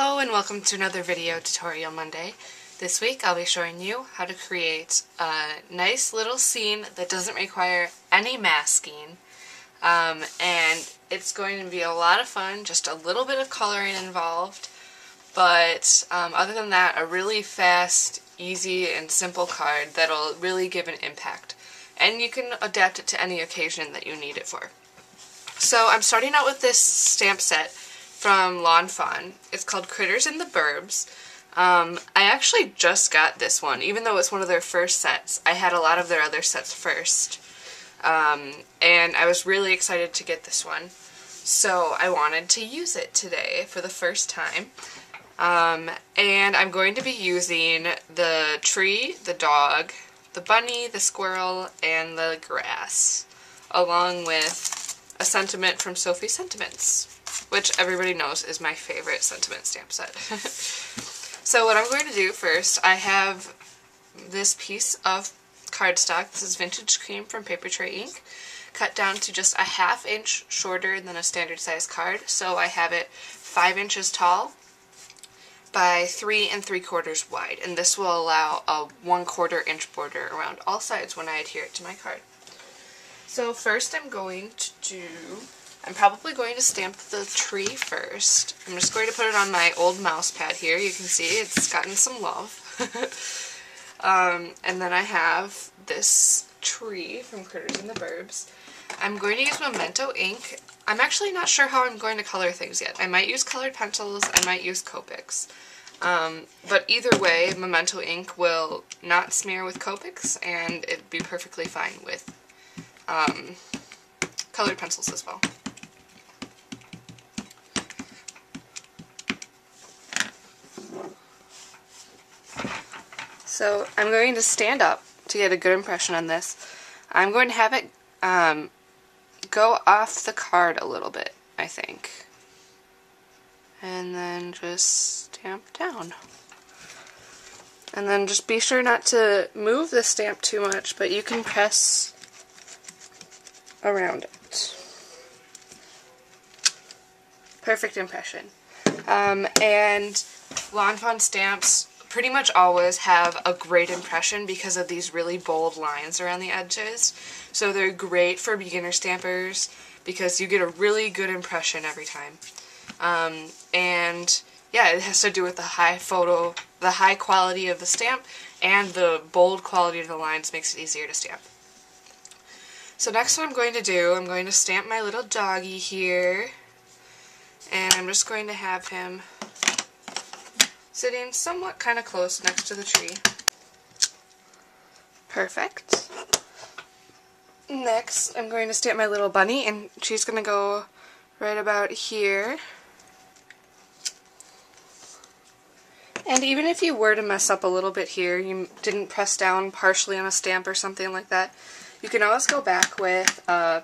Hello and welcome to another video tutorial Monday. This week I'll be showing you how to create a nice little scene that doesn't require any masking. And it's going to be a lot of fun, just a little bit of coloring involved. But other than that, a really fast, easy, and simple card that'll really give an impact. And you can adapt it to any occasion that you need it for. So I'm starting out with this stamp set from Lawn Fawn. It's called Critters in the Burbs. I actually just got this one, even though it's one of their first sets. I had a lot of their other sets first. And I was really excited to get this one. So I wanted to use it today for the first time. And I'm going to be using the tree, the dog, the bunny, the squirrel, and the grass, along with a sentiment from Sophie's Sentiments, which everybody knows is my favorite sentiment stamp set. So what I'm going to do first, I have this piece of cardstock. This is Vintage Cream from Paper Tray Ink, cut down to just a ½ inch shorter than a standard size card. So I have it 5 inches tall by 3 3/4 wide, and this will allow a 1/4 inch border around all sides when I adhere it to my card. So first I'm probably going to stamp the tree first. I'm just going to put it on my old mouse pad here. You can see it's gotten some love. And then I have this tree from Critters in the Burbs. I'm going to use Memento ink. I'm actually not sure how I'm going to color things yet. I might use colored pencils, I might use Copics. But either way, Memento ink will not smear with Copics, and it'd be perfectly fine with colored pencils as well. So I'm going to stand up to get a good impression on this. I'm going to have it go off the card a little bit, I think. And then just stamp down. And then just be sure not to move the stamp too much, but you can press around it. Perfect impression. And Lawn Fawn stamps pretty much always have a great impression because of these really bold lines around the edges. So they're great for beginner stampers because you get a really good impression every time. And yeah, it has to do with the high quality of the stamp, and the bold quality of the lines makes it easier to stamp. So next what I'm going to do, I'm going to stamp my little doggy here, and I'm just going to have him sitting somewhat kind of close next to the tree. Perfect. Next, I'm going to stamp my little bunny, and she's going to go right about here. And even if you were to mess up a little bit here, you didn't press down partially on a stamp or something like that, you can always go back with a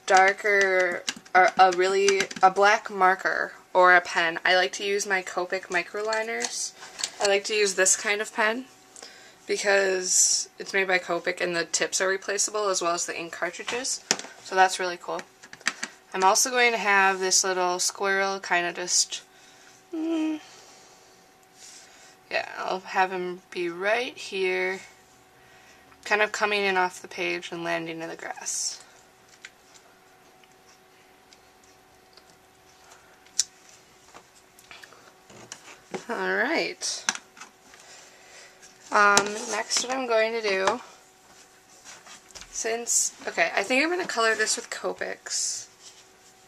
darker, or a black marker or a pen. I like to use my Copic microliners. I like to use this kind of pen because it's made by Copic and the tips are replaceable as well as the ink cartridges. So that's really cool. I'm also going to have this little squirrel kind of just, yeah, I'll have him be right here, kind of coming in off the page and landing in the grass. Alright. Next what I'm going to do, I think I'm going to color this with Copics.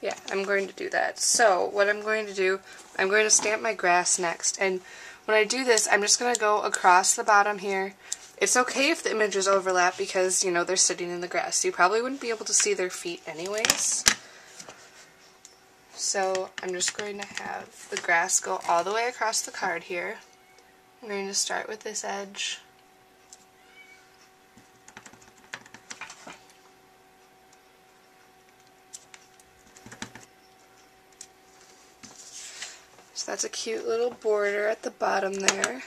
Yeah, I'm going to do that. So what I'm going to do, I'm going to stamp my grass next, and when I do this, I'm just going to go across the bottom here. It's okay if the images overlap because, you know, they're sitting in the grass. You probably wouldn't be able to see their feet anyways. So I'm just going to have the grass go all the way across the card here. I'm going to start with this edge. So that's a cute little border at the bottom there.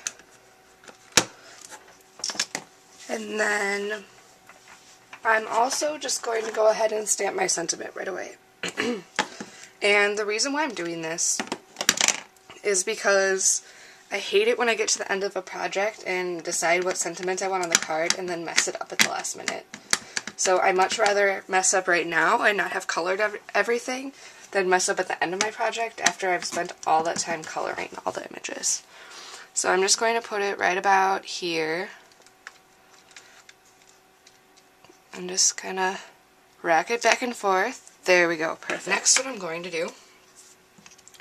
And then I'm also just going to go ahead and stamp my sentiment right away. And the reason why I'm doing this is because I hate it when I get to the end of a project and decide what sentiment I want on the card and then mess it up at the last minute. So I much rather mess up right now and not have colored everything than mess up at the end of my project after I've spent all that time coloring all the images. So I'm just going to put it right about here and just kind of rack it back and forth. There we go, perfect. Next, what I'm going to do,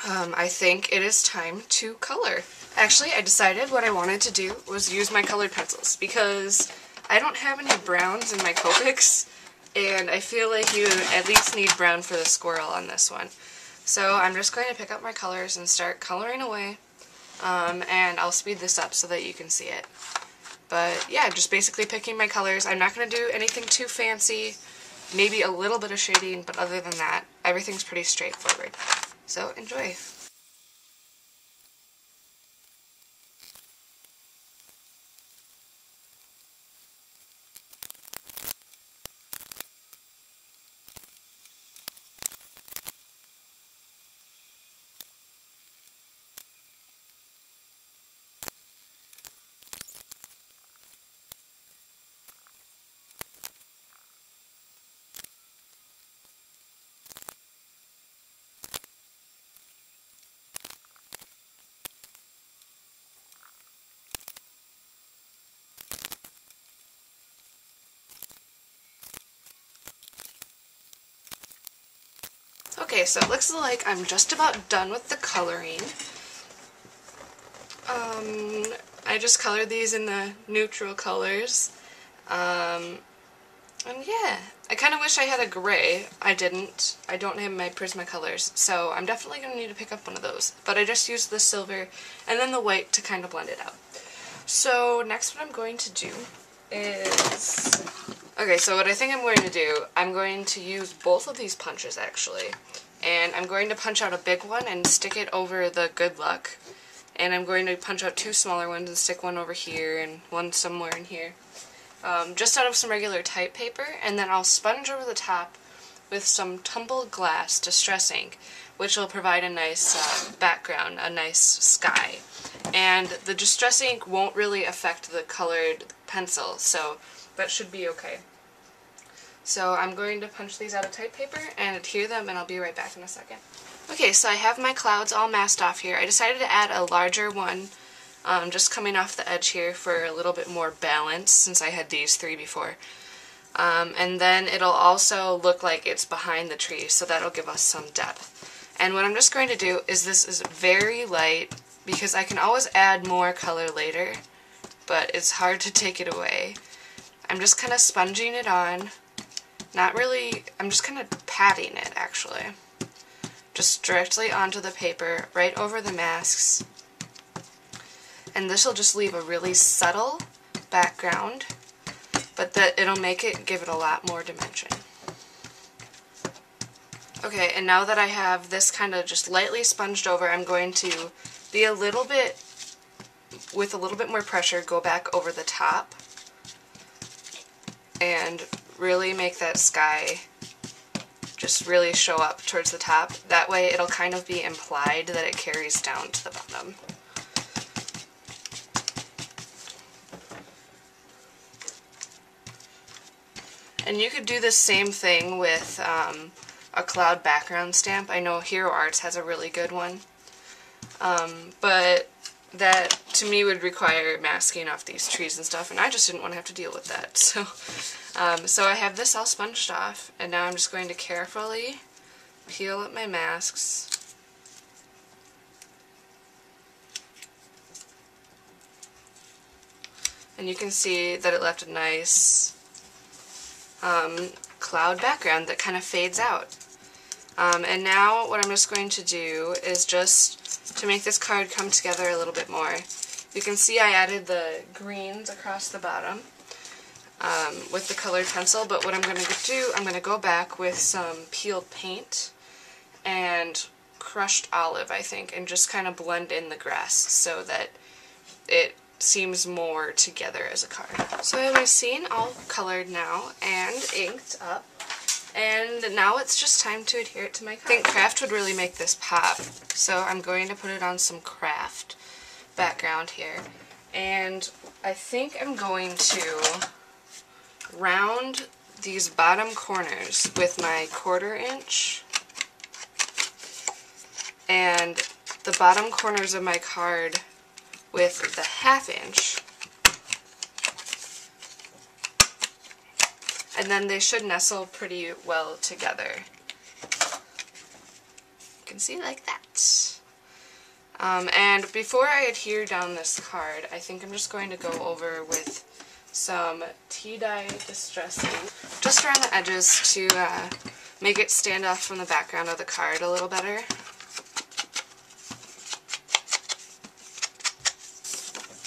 I think it is time to color. Actually, I decided what I wanted to do was use my colored pencils because I don't have any browns in my Copics, and I feel like you at least need brown for the squirrel on this one. So I'm just going to pick up my colors and start coloring away, and I'll speed this up so that you can see it. But yeah, just basically picking my colors. I'm not going to do anything too fancy, maybe a little bit of shading, but other than that, everything's pretty straightforward. So enjoy! Okay, so it looks like I'm just about done with the coloring. I just colored these in the neutral colors. And yeah, I kind of wish I had a gray. I didn't. I don't have my Prismacolors, so I'm definitely going to need to pick up one of those. But I just used the silver and then the white to kind of blend it out. So next what I'm going to do is... Okay, so what I think I'm going to do, I'm going to use both of these punches actually. And I'm going to punch out a big one and stick it over the good luck. And I'm going to punch out two smaller ones and stick one over here and one somewhere in here. Just out of some regular type paper, and then I'll sponge over the top with some tumbled glass distress ink, which will provide a nice background, a nice sky. And the distress ink won't really affect the colored pencil, so that should be okay. So I'm going to punch these out of type paper and adhere them, and I'll be right back in a second. Okay, so I have my clouds all masked off here. I decided to add a larger one, just coming off the edge here for a little bit more balance, since I had these three before. And then it'll also look like it's behind the tree, so that'll give us some depth. And what I'm just going to do is, this is very light, because I can always add more color later, but it's hard to take it away. I'm just kind of sponging it on. Not really, I'm just kind of patting it actually. Just directly onto the paper, right over the masks. And this will just leave a really subtle background, but that it'll make it, give it a lot more dimension. Okay, and now that I have this kind of just lightly sponged over, I'm going to be a little bit, with a little bit more pressure, go back over the top and really make that sky just really show up towards the top. That way it'll kind of be implied that it carries down to the bottom. And you could do the same thing with a cloud background stamp. I know Hero Arts has a really good one, but that to me would require masking off these trees and stuff, and I just didn't want to have to deal with that. So I have this all sponged off, and now I'm just going to carefully peel up my masks. And you can see that it left a nice cloud background that kind of fades out. And now what I'm just going to do is just to make this card come together a little bit more. You can see I added the greens across the bottom with the colored pencil, but what I'm going to do, I'm going to go back with some peeled paint and crushed olive, I think, and just kind of blend in the grass so that it seems more together as a card. So I have my scene all colored now and inked up, And now it's just time to adhere it to my card. I think craft would really make this pop, so I'm going to put it on some craft background here. And I think I'm going to round these bottom corners with my 1/4 inch and the bottom corners of my card with the 1/2 inch. And then they should nestle pretty well together. You can see like that. And before I adhere down this card, I think I'm just going to go over with some tea dye distressing just around the edges to make it stand off from the background of the card a little better.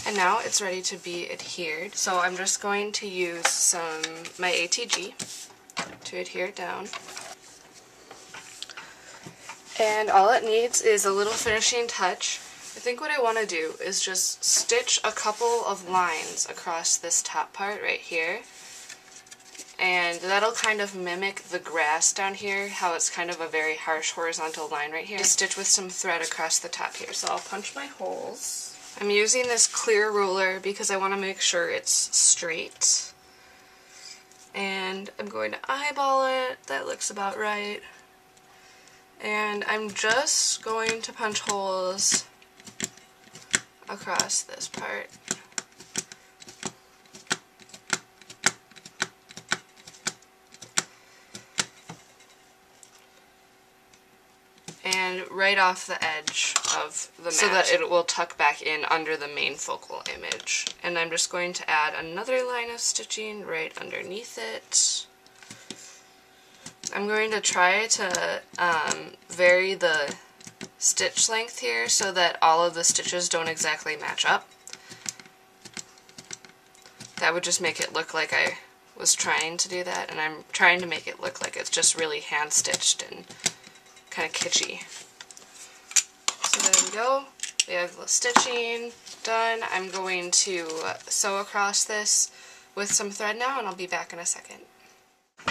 And now it's ready to be adhered. So I'm just going to use my ATG to adhere it down. And all it needs is a little finishing touch. I think what I want to do is just stitch a couple of lines across this top part right here. And that'll kind of mimic the grass down here, how it's kind of a very harsh horizontal line right here. Just stitch with some thread across the top here. So I'll punch my holes. I'm using this clear ruler because I want to make sure it's straight. And I'm going to eyeball it. That looks about right. And I'm just going to punch holes across this part. And right off the edge of the mat so that it will tuck back in under the main focal image. And I'm just going to add another line of stitching right underneath it. I'm going to try to vary the stitch length here so that all of the stitches don't exactly match up. That would just make it look like I was trying to do that, and I'm trying to make it look like it's just really hand stitched and kind of kitschy. So there we go. We have the stitching done. I'm going to sew across this with some thread now, and I'll be back in a second.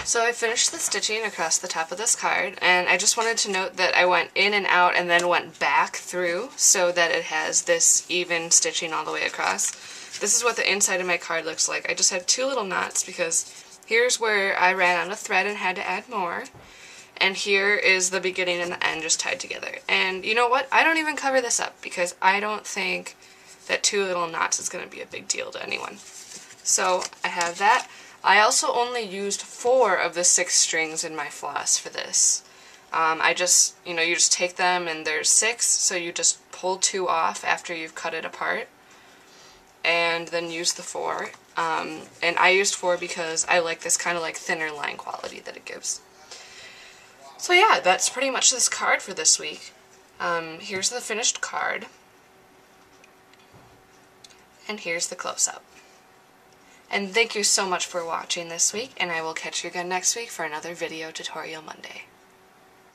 So I finished the stitching across the top of this card, and I just wanted to note that I went in and out and then went back through so that it has this even stitching all the way across. This is what the inside of my card looks like. I just had 2 little knots because here's where I ran out of thread and had to add more. And here is the beginning and the end just tied together. And you know what? I don't even cover this up because I don't think that 2 little knots is going to be a big deal to anyone. So I have that. I also only used 4 of the 6 strings in my floss for this. I just, you just take them and there's 6, so you just pull 2 off after you've cut it apart. And then use the 4. And I used 4 because I like this kind of like thinner line quality that it gives. So yeah, that's pretty much this card for this week. Here's the finished card. And here's the close-up. And thank you so much for watching this week, and I will catch you again next week for another Video Tutorial Monday.